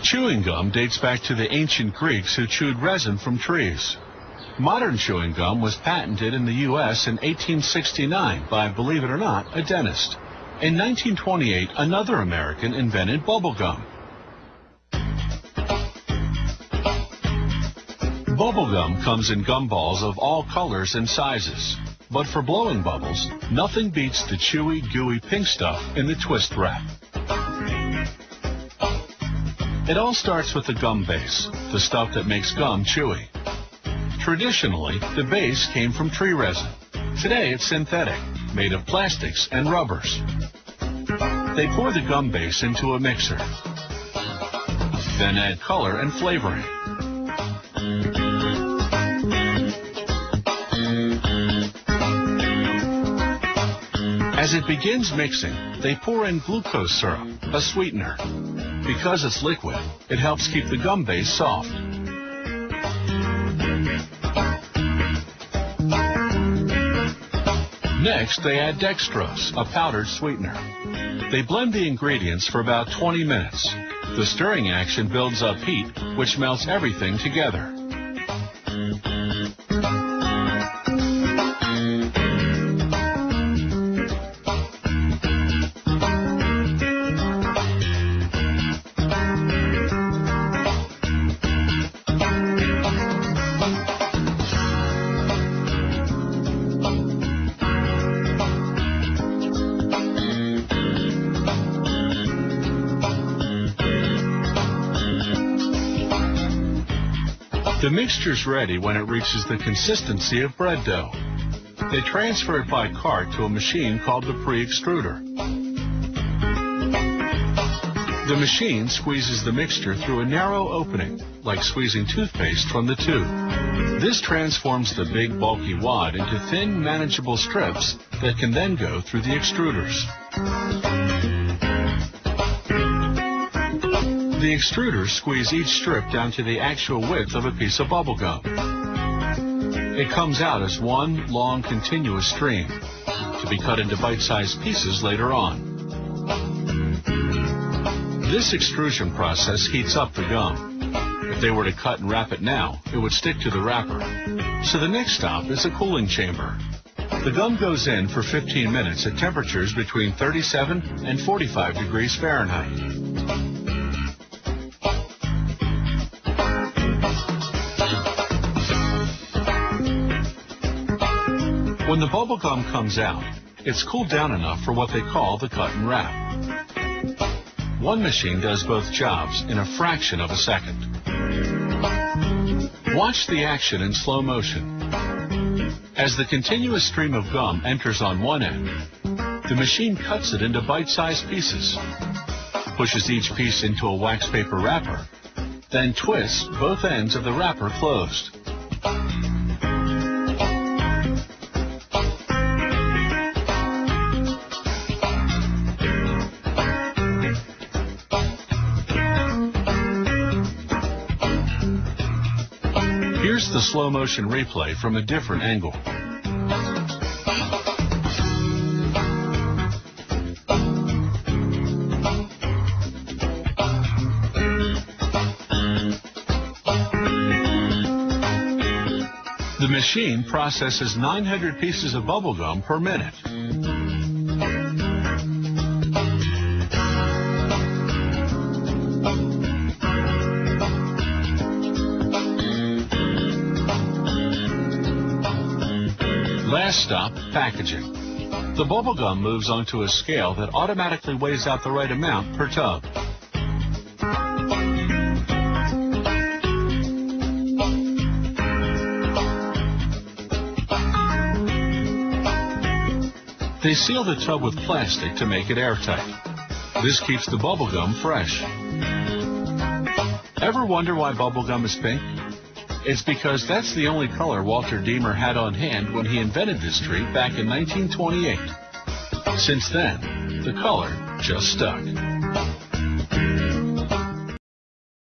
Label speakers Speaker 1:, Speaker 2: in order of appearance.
Speaker 1: Chewing gum dates back to the ancient Greeks who chewed resin from trees. Modern chewing gum was patented in the U.S. in 1869 by, believe it or not, a dentist. In 1928, another American invented bubble gum. Bubble gum comes in gumballs of all colors and sizes. But for blowing bubbles, nothing beats the chewy, gooey pink stuff in the twist wrap. It all starts with the gum base, the stuff that makes gum chewy. Traditionally, the base came from tree resin. Today it's synthetic, made of plastics and rubbers. They pour the gum base into a mixer, then add color and flavoring. As it begins mixing, they pour in glucose syrup, a sweetener. Because it's liquid, it helps keep the gum base soft. Next, they add dextrose, a powdered sweetener. They blend the ingredients for about 20 minutes. The stirring action builds up heat, which melts everything together. The mixture's ready when it reaches the consistency of bread dough. They transfer it by cart to a machine called the pre-extruder. The machine squeezes the mixture through a narrow opening, like squeezing toothpaste from the tube. This transforms the big, bulky wad into thin, manageable strips that can then go through the extruders. The extruders squeeze each strip down to the actual width of a piece of bubble gum. It comes out as one long continuous stream to be cut into bite-sized pieces later on. This extrusion process heats up the gum. If they were to cut and wrap it now, it would stick to the wrapper. So the next stop is a cooling chamber. The gum goes in for 15 minutes at temperatures between 37 and 45 degrees Fahrenheit. When the bubble gum comes out, it's cooled down enough for what they call the cut and wrap. One machine does both jobs in a fraction of a second. Watch the action in slow motion. As the continuous stream of gum enters on one end, the machine cuts it into bite-sized pieces, pushes each piece into a wax paper wrapper, then twists both ends of the wrapper closed. Here's the slow motion replay from a different angle. The machine processes 900 pieces of bubble gum per minute. Last stop, packaging. The bubble gum moves onto a scale that automatically weighs out the right amount per tub. They seal the tub with plastic to make it airtight. This keeps the bubble gum fresh. Ever wonder why bubble gum is pink? It's because that's the only color Walter Deemer had on hand when he invented this treat back in 1928. Since then, the color just stuck.